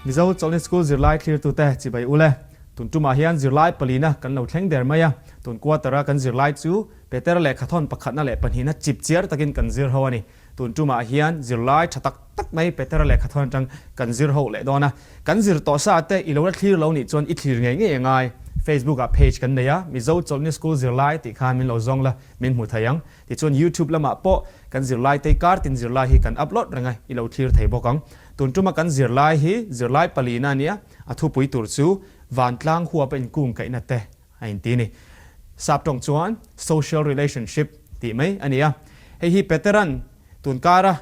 Mizo Zolni School Zirlai clear tu te chi bai ule tun tu ma hian Zirlai palina kan lo thleng der maya tun quartera kan Zirlai chu Peter le khathon pakhat na le panhina chip chiar takin kan zir ho ani tun tu ma hian Zirlai thatak tak mai Peter le khathon tang kan zir ho le dona kan zir to sa te ilo clear lo ni chon I thlir nge ngai Facebook a page kan neya Mizo Zolni School Zirlai ti khan min lo zong la min mu thayang ti chon YouTube lama po kan Zirlai te kar tin Zirlai hi kan upload rangai ilo clear thei bokang tun tu ma kan Zirlai hi Zirlai palina nia athu pui tur chu VANTLANG HUAPA INKUNGKAIHNATE ain ti ni sap tong chuan social relationship ti mai ania hi Peteran tun kara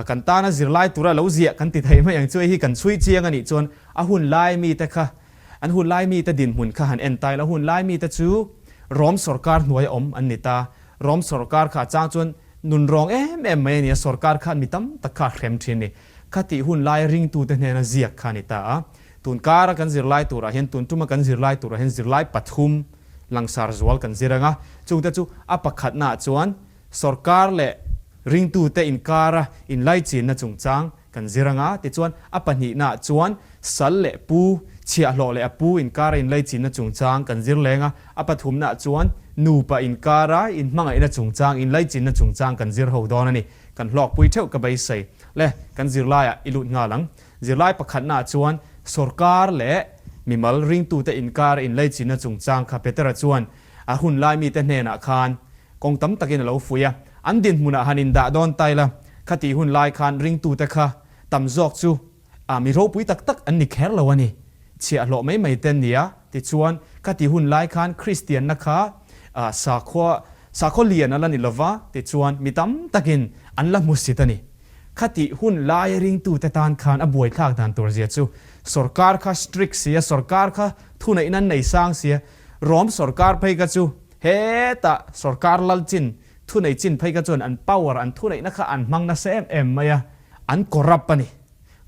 kan ta na Zirlai tura lo zia kan ti thei mai ang chu hi kan chui chiang ani chon a hun lai mi te kha an hun lai mi te din hun kha han en tai la hun lai mi te chu rom sarkar hnuai om an ni ta rom sarkar kha chang chon nun rong em mai ni sarkar khan mi tam takha khrem thin ni khati hun lai ring tu te na ziak kha ni ta tun kara kan Zirlai tura hen tun tuma kan Zirlai tura hen Zirlai pathum langsar zwal kan ziranga chu te chu apakhat na chuan sarkar le ring tu te in kara in lai chin na chungchang kan ziranga ti chuan apani na chuan sal le pu chia lo le apu in kara in lai chin na chungchang kan zir lenga apathum na chuan nu pa in kara in mangai na chungchang in lai chin na chungchang kan zir ho don ani kan hlok pui theu ka bai sei le kan Zirlai ilut nga lang Zirlai pakhat na chuan sarkar le mimal ring tu te in kar in lai chin na chungchang kha Peter chuan a hun lai mi te hne na khan kong tam takin lo fuya an din muna hanin da don taila khati hun lai khan ring tu te kha tam jok chu mi ro pui tak tak an ni kher lo ani chia lo mai ten nia ti chuan khati hun lai khan Christian na kha sa kho lian ala ni lova ti chuan mitam takin an la musitani khati hun lai ring tu te tan khan a buai thak dan tur zia chu sarkar kha strict sia sarkar kha thuna inan nei sang sia rom sarkar phei ka chu he ta sarkar lalchin thunai chin phei ka chon an power an thunai na kha an mang na sem em maya an corrupt ani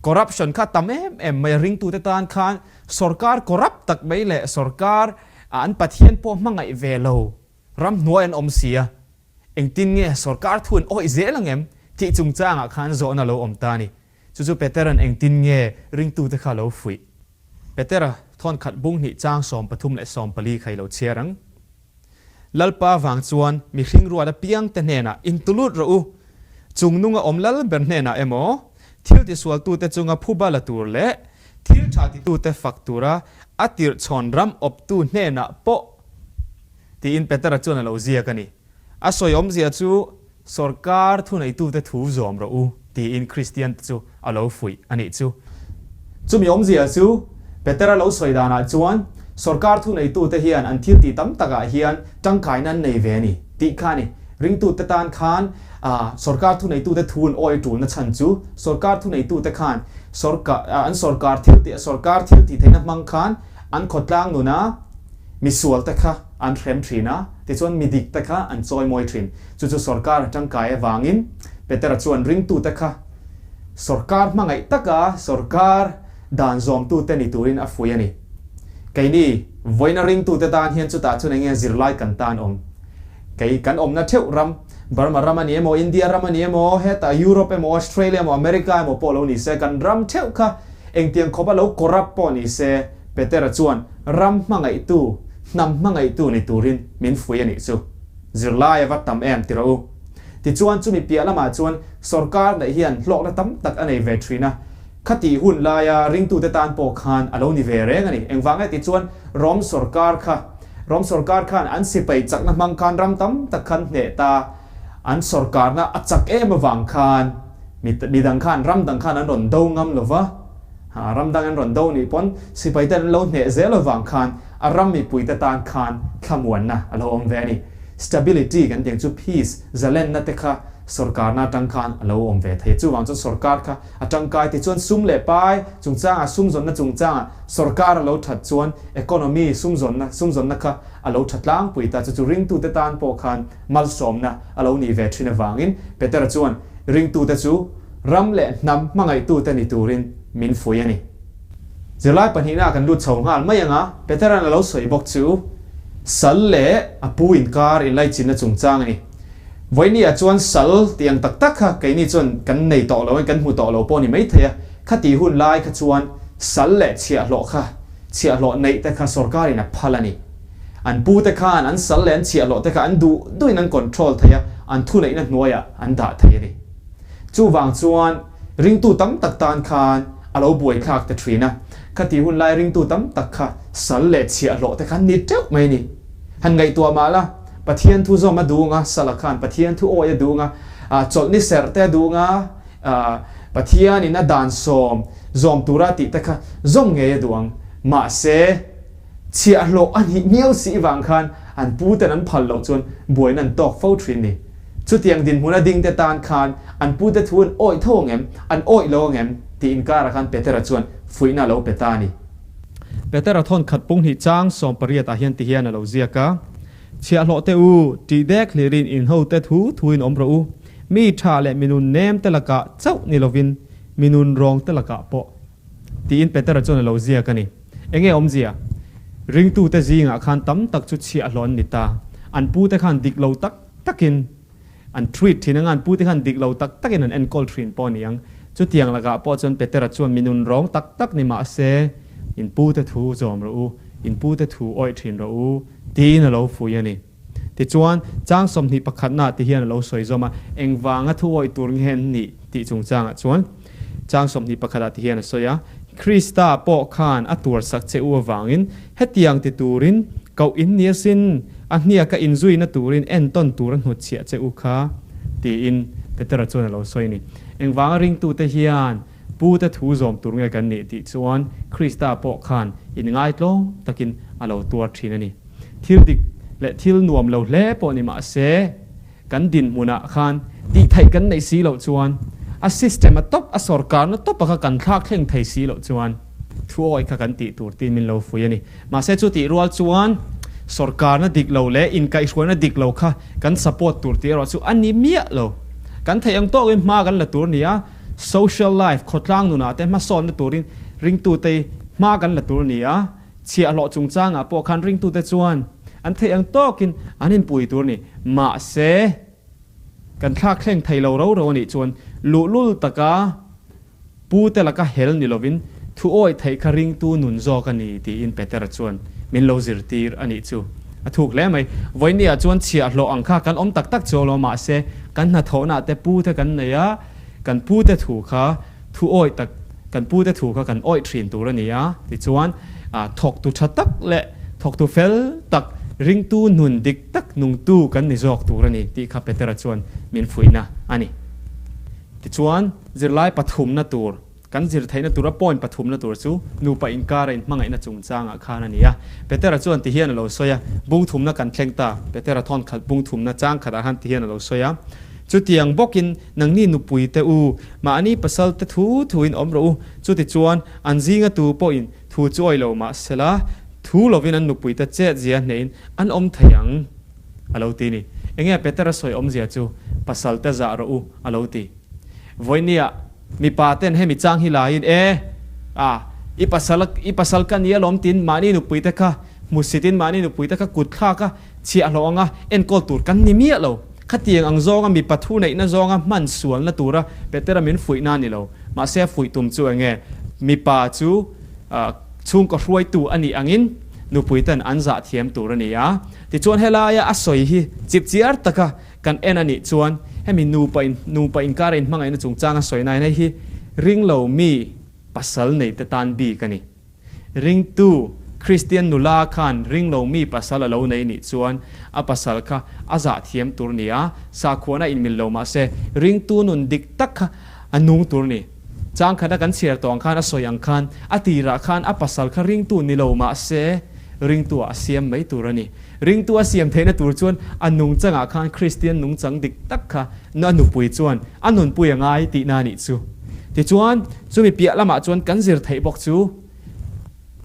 corruption kha tam em mai ring tu te tan khan sarkar corrupt tak mai le sarkar an pathian po mangai velo ram nuai an om sia engtin nge sarkar thun oi zelang em ti chungchang a khan zo na lo om ta ni chu Peteran engtin nge ring tu te kha lo fui Petera thon khat bung ni chang som pathum le som pali khai lo cherang lalpa wang chuan mi hring ruwa da piang te hna in tulut ro u chungnunga omlal ber hna emo thil ti sual tu te chunga phuba la tur le thil tha ti tu te faktura atir chon ram op tu hna po ti in Petera chuan lo zia kani a soyom zia chu sarkar thunai tu te thu zom ro u ti in Christian chu alo fui ani chu chumi om zia chu Petera lo soidana chuan sarkar thunai tu te hian an thil ti tam taka hian tangkai nan nei ve ni ti khani ring tu te tan khan sarkar thunai tu te thun oi tu na chan chu sarkar thunai tu te khan sarkar thil ti theina mang khan an khotlang nu na misual te kha an threm thina ti chuan midik te kha an choi moi thin chu sarkar tangkai wangin Petera chuan ring tu te kha sarkar mangai taka sarkar dan zom tu te ni turin a fui ani kaini voina ring tu te tan hian chu ta chu nge Zirlai kan tan om kai kan om na theu ram Burma ramani emo India ramani emo heta Europe emo Australia emo America emo polo ni se kan ram theu kha engtiang khoba lo corrupt po ni se Petera chuan ram mangai tu nam mangai tu ni turin min fui ani chu Zirlai wa tam em tiro ti chuan chu mi pia lama chuan sarkar da hian hlok na tam tak anei ve thrina khati hun laya ring tu te tan po khan alo ni ve reng ani engwanga ti chuan rom sarkar khan an sipai chakna mang khan ram tam tak khan ne ta an sarkar na achak em wang khan mi dang khan ram dang khan an ron do ngam lova ram dang an ron do ni pon sipai ten lo ne zelo wang khan aram mi pui te tan khan khamwan na alo om ve ni stability kan tiang chu peace zalen na te kha sarkar na tang khan alo om ve thei chu wang chu sarkar kha atang kai ti chuan sum le pai chungchang a sum zon na chungchang sarkar alo that chuan economy sum zon na kha alo thatlang pui ta chu ring tu te tan po khan mal som na alo ni ve thina wangin Petera chuan ring tu te chu ram le nam mangai tu te ni turin min fui ani Zirlai panhina kan lut chho ngal mai anga Petera alo soi bok chu sal le apu in kar in lai chin na chungchang ani voini a chuan sal tiang tak tak kha kaini chuan kan nei to lo kan hu to lo po ni mai theya khati hun lai kha chuan สัลเล่เชียโลค่ะเชียโลในแต่ข้าสรการนะพลันนี่อันปูแต่ข้าอันสัลเล่เชียโลแต่ข้าอันดูด้วยนั้นคอนโทรลเทียอันทุนในนั้นน้อยอันด่าเทียดิจู่วางจวนริงตู้ตั้มตักตานคานอาเราบวยคลากแต่ทรีนะคติหุ่นไล่ริงตู้ตั้มตักข้าสัลเล่เชียโลแต่ข้านิดเดียวไม่นี่หันไงตัวมาละปะเทียนทุจมาดูงาสลักขันปะเทียนทุโอยดูงาจดนิเสร์แต่ดูงาปะเทียนนี่น่าดานซอมตุระติแต่ข้าซอมเงยดวงมาเสเชียโลอันนี้เนียวสีวางขันอันปูแต่นั้นพันโลจนบวยนั้นตอกเฝ้าทรีนี่ชุดเตียงดินหัวดิ่งแต่ตานขันอันปูแต่ทวนโอยท่งเงมอันโอยโลเงมที่อินการะขันเปเตระจวนฟุยน่าโลเปตานี่เปเตระทนขัดปุงหิจางซอมปริยตาเฮียนติเฮียนน่าโลเซียกาเชียโลเตอูตีเด็กเลรินอินโฮเตทูทวินอมรูมีชาเลมินุนเนมเตลกะเจ้านิโลวินมินุนรองเตลกะปอตีอินเปเตระจวนน่าโลเซียกันนี่เองอมเซียริงตูเตจีงอาคารตั้มตักจุดเชียหลอนนิตาอันปูเตขันดิกเราตักินอันทรีตที่นั่งอันปูเตขันดิกเราตักินอันเอ็นกอลทรีนปอนี่ยังจุดเตียงละกะปอจนเปเตระจวนมินุนร้องตักนี่มาเซอินปูเตทูจอมรูอินปูเตทูอ้อยทรีนรูตีน่ะเราฟุยนี่ที่จวนจ้างสมนิปขันนาที่เฮียนเราสวยจอมาเองวางทั่วตัวเงินนี่ที่จงจ้างจวนจ้างสมนิปขันนาที่เฮียนสวยคริสตาปอคานอัตัวสักเจ้าวังอินเฮตียงติตูรินเกาอินเนียสินอันเนียก็อินซุยนัตูรินเอ็นต้นตูรันหัวเชียเจ้าข้าตีอินเป็นตระจวนเราสวยนี่เองวางริงตูเตเฮียนปูเตทูจอมตูรินกันนี่ที่จวนคริสตาปอคานอินง่ายโลตะกินอาเราตัวทีนั่นนี่ทิลดิกและทิลนวมเราเล่ปอนิมาเสกันดินมุนาคานดีไทยกันในสีเราจวนอาสิสเตมท็อปอาสรการนั้นท็อปปะกันคลากเข่งไทยสีเราจวนทั่วไอ้กันติตัวตีมินเราฟุยนี่มาเสจุติรัวจวนสรการนั้นดิกเราเล่อินไกชวนนั้นดิกเราค่ะกันสปอร์ตตัวตีเราจวนอันนี้เมียเรากันไทยยังโตกันมากันละตัวนี้ social life ขดล่างนู่นนะแต่มาสอนละตัวริงตัวเตมากันละตัวนี้เชียร์หล่อจงจ้างปอคันริงตัวเตจวนอันเทียงโตกินอันนี้ปุยตัวนี้มาเสกันคลากเข่งไทยเรานี่จวนลุลตะกาปูเตลกาเฮลนิโลวินทุโอยไทยคาริงตูนุนจอกันนี่ที่อินเปเตระจวนมินโลซิรตีร์อันนี้จูถูกแล้วไหมวันนี้จวนเชียร์หล่ออังคากันตักโจโลมาเสกันนาโถนาแต่ปูเตกันเนี่ยกันปูเตถูกค่ะทุโอยตักกันปูเตถูกค่ะกันอ้อยทรีนตัวนี้ที่จวนถกตุชัดตักและถกตุเฟลตักริงตูนุนดิกตักนุงตูกันในจอกตัวนี้ที่ข้าเปเตระจวนมินฟุยนะอันนี้ที่ชวนจิรไลปฐุมนาตัวกันจิรไทยนาตัวรับปอนปฐุมนาตัวซูนูปอินการินมังไงนาจงจางอาคานันนี่เปเตระจวนที่เฮียนเราสวยบุ้งถุมนากันเข่งตาเปเตระทอนขัดบุ้งถุมนาจางขัดอาหารที่เฮียนเราสวยจุดที่ยังบอกกินนังนี่นุปุยเตอูมาอันนี้ปัสสาวะทูอินอมรูจุดที่ชวนอันซิงตัวปอินทูจอยเรามาเสละทูเราวินันนุปุยเตเจเจียเนินอันอมทยังอาลูตีนี่เองเปเตระสวยอมเจียจูปัสสาวะจารูอาลูตีวันนี้มีปาเต้นให้มีจ้างฮิลายินอีปัสสาวะกันนี้ล้อมตินมานี่นุปุยเตค่ะมุสิตินมานี่นุปุยเตค่ะกุดข้าค่ะเชียร์เราอ่ะเอ็นกอลตูดกันนี่เมียเราขัดเตียงอังจงมีปัทุในนั่นจงมันสวนละตัวระเปเตระมินฟุยนั่นนี่เรามาเสียฟุยตุ่มจูเองมีปาจูชุ่มก็รวยตัวอันนี้อังอินนุปุยเต้นอันจะเทียมตัวนี้ที่ชวนเฮลายาอสอยฮีจิบเจียร์ตะกะกันเอ็นอันนี้ชวนให้มีนูไปอินการินมังไงนั่นจงจ้างอสอยนายในฮีริงเรามีปัสสาวะในตะตันบีกันนี่ริงตูคริสเตียนนุลาคันริงเรามีปัสสาวะเราในนี่ชวนปัสสาวะค่ะอาจะเทียมตัวนี้สาขวาอินมิลเรามาเสริงตูนุนดิกตักอันนุ่งตัวนี้จางขันกันเสียตัวขันอสยังขันอตีระขันปัสสาวะริงตูนิโลมาเสริงตัวเสียมไม่ตัวนี้ริงตัวเสียมเทนตัวจวนอันนุ่งจังอาขันคริสเตียนนุ่งจังดิกตักค่ะนั่นนุ่งปุยจวนอันนุ่งปุยยังไงตีนานิจูที่จวนมีเปียละมาจวนกันเสียไทยบอกจู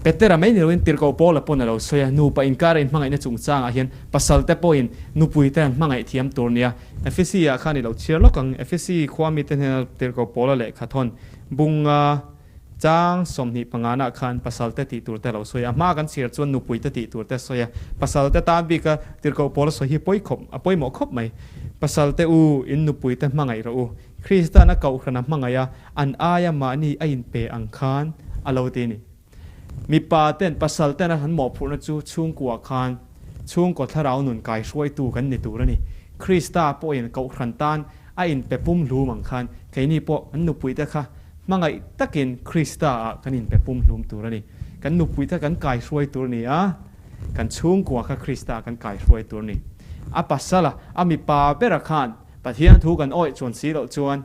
เปเตระไม่เรื่องติร์กโปละปนเราสวยนูไปอินการินมังไงนั่นจงจ้างอาเห็นปัสสาวะปอินนูปุยเต้นมังไงเทียมตัวนี้เอฟซีอาคานี่เราเชื่อแล้วกันเอฟซีความมีเต้นติร์กโปละเล็กขัดทนบุงจ้างสมนิปังงานอาคารปัสสาวะตีตัวแต่เราสวยมากันเสียจวนนูปุยตีตัวแต่สวยปัสสาวะตามบีก็ติร์กโปละสวยปอยขบปอยหมอขบไหมปัสสาวะอูอินนูปุยเต้นมังไงเราคริสต์นักเก่าขนาดมังไงอันอายามานี่อินเปอังคาร อโลตีนี่มีปาเต้นปัสสัลเต้นหันหมอพูนจูช่วงกัวคานช่วงกดทะเราหนุนกายช่วยตูกันในตัวนี่คริสตาปอยนเกาขันตานไอ้อินเปปุ่มรู้มังคันใครนี่ปออันนุปุยตะค่ะมังไงตะกินคริสตากันอินเปปุ่มรู้ตัวนี่กันนุปุยตะกันกายช่วยตัวนี่กันช่วงกัวค่ะคริสตากันกายช่วยตัวนี่ปัสสละมีปาเปรคานปะเทียนทูกันอ้อยชวนสีเหล่าชวน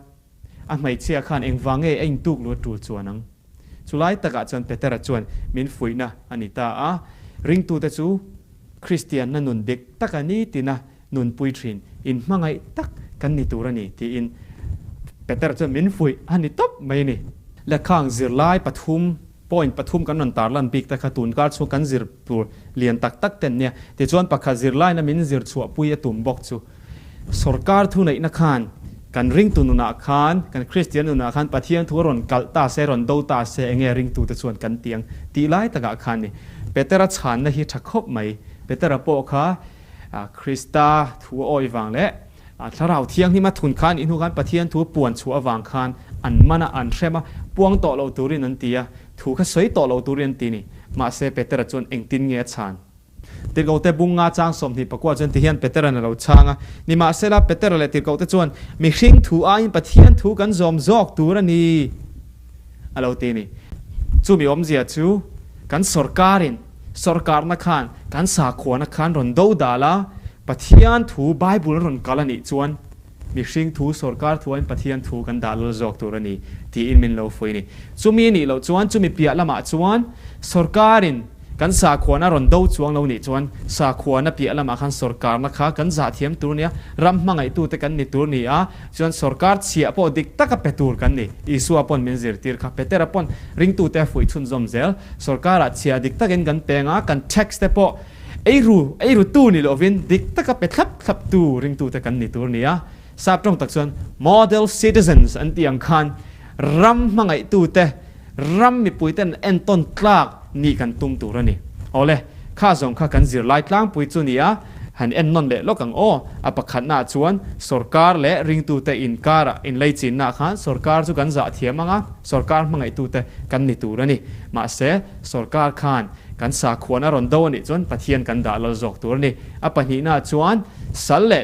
ไม่เชียคานเองฟังเองตุกลัวตูชวนนังสุไลตะกะจวนเปเตระชวนมินฟุยนะอันนี้ตาริงตูเตจูคริสเตียนนั่นนุนเด็กตะกันนี้ตินะนุนปุยทรินอินมังไงตักกันนี่ตัวนี่ที่อินเปเตระชวนมินฟุยอันนี้ตบไม่นี่และข้างซิรไลปฐุมปอยปฐุมกันนันตาลันปีกตะขตุนการชกันซิรตัวเลียนตักเต็นเนี่ยที่ชวนปะขซิรไลนะมินซิรชัวปุยตุ่มบอกจูสรการทุนในนักขานกันริงตุนุนาคานกันคริสเตียนนุนาคานปะเทียงทัวรอนกัลตาเซรอนโดตาเซเงริงตูตะชวนกันเตียงตีไลตะกะคานนี่เปเตระฉันนะฮิทักคบไหมเปเตระโปค่ะคริสตาทัวออยวังและถ้าเราเที่ยงที่มาทุนคานอินทุกันปะเทียงทัวป่วนชัววังคานอันมันอันเชมาปวงต่อเราตูรินันตีถูกขสวยต่อเราตูรินันตีนี่มาเซเปเตระชวนเองตินเงียฉันติดเกาเตบุงงาจางสมที่ประกวดจนที่เฮียนเปเตอร์นั่นเราช่างนี่มาเสละเปเตอร์เลยติดเกาเตจวนมีชิงถูอาอินปะเทียนถูกันจอมจอกตัวนี่เราตีนี่จู่มีอมเสียจู่กันสรการนักขันกันสาขวนักขันรอนดูดาละปะเทียนถูไบเบิลรอนกาลนี่จวนมีชิงถูสรการถูอินปะเทียนถูกันดาลจอกตัวนี่ที่อินมินเราฟุยนี่จู่มีนี่เราจวนจู่มีเปียละมาจวนสรการินกันสาขวานรอนดูจวงเรานี่จวนสาขวานเปียละมาขันสรการนะคะกันจ่าเทียมตัวเนี้ยรำมังไอตัวแต่กันนี่ตัวนี้จวนสรการเสียพอดิกตะกับเปตูร์กันนี่อิสัวปนมินซิร์ตีร์ค่ะเปเตระปนริงตัวแต่ฝุ่ยชุนจอมเซลสรการเสียดิกตะกันเปงกันเช็คสเตปไอรูตัวนี่เราวินดิกตะกับเปทับตัวริงตัวแต่กันนี่ตัวนี้ทราบตรงตักจวน model citizens อันที่ยังคันรำมังไอตัวแต่รำมีปุ๋ยเต้นเอ็นต้นกลากนี่กันตุ้มตัวนี่เอาเลยข้าส่งข้ากันซิรไลกลางปุยจุนี่หันเอ็นนนเละลกังประคันหน้าชวนสรการเละริงตูเตอินการอินไลจินนาขันสรการจุกันจ่าเทียมังสรการมังไอตูเตกันนี่ตัวนี่มาเสสรการขันกันสาขวานรอนโดนี่จวนปะเทียนกันด่าเราจอกตัวนี่ปะหีหน้าชวนสัลเล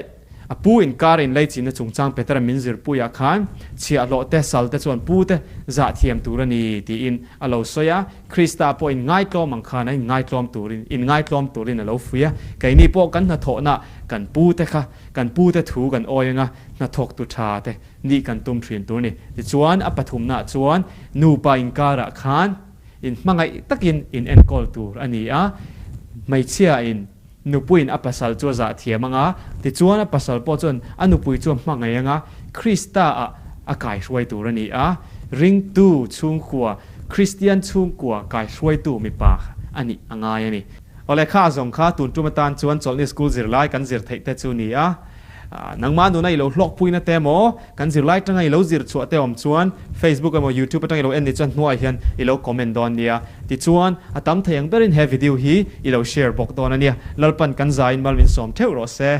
ปูอินการอินไลจินนะจงจังเปตระมินซิรปุยาขันเชียโลเตสัลเตชวนปูเตจ่าเทียมตัวนี่ที่อินเราสอยคริสตาปอินง่ายกลอมมังคานะง่ายกลอมตัวอินง่ายกลอมตัวนี่เราฟุยไก่นี่พวกกันนะโถนะกันปูเตค่ะกันปูเตถูกันอ้อยงะนะทกตุชาเตนี่กันตุ้มเทรียนตัวนี่ชวนปฐุมนะชวนนูปาอินการะขันอินมังไงตักอินเอ็นกอลตัวอันนี้ไม่เชื่ออินนุปุยนปัสสัลจัวจ่าเทียมังติจวนปัสสัลปอจนนุปุยจัวมังไงยังคริสตากายช่วยตัวนี่ริงตูชุงกัวคริสเตียนชุงกัวกายช่วยตัวมีปากอันนี้ง่ายนี่เอาเลยข้าส่งข้าตุนจุมาตานจวนจอลนี่สกูลซิรไลกันซิรเทคเตจูนี่นังมาดูในเราล็อกปุยนะเตมอกันซิรไลตั้งไงเราซิรชัวเตอมชวน Facebook กับ YouTube ตั้งไงเราเอ็นดิจันหัวเฮียนอีเราคอมเมนต์ดอนเนี่ยติชวนตั้มเทียงเป็นเฮวิดีโอฮีอีเราแชร์บอกดอนเนี่ยเราปั่นกันใจมาวินสอมเท่าเราเซ่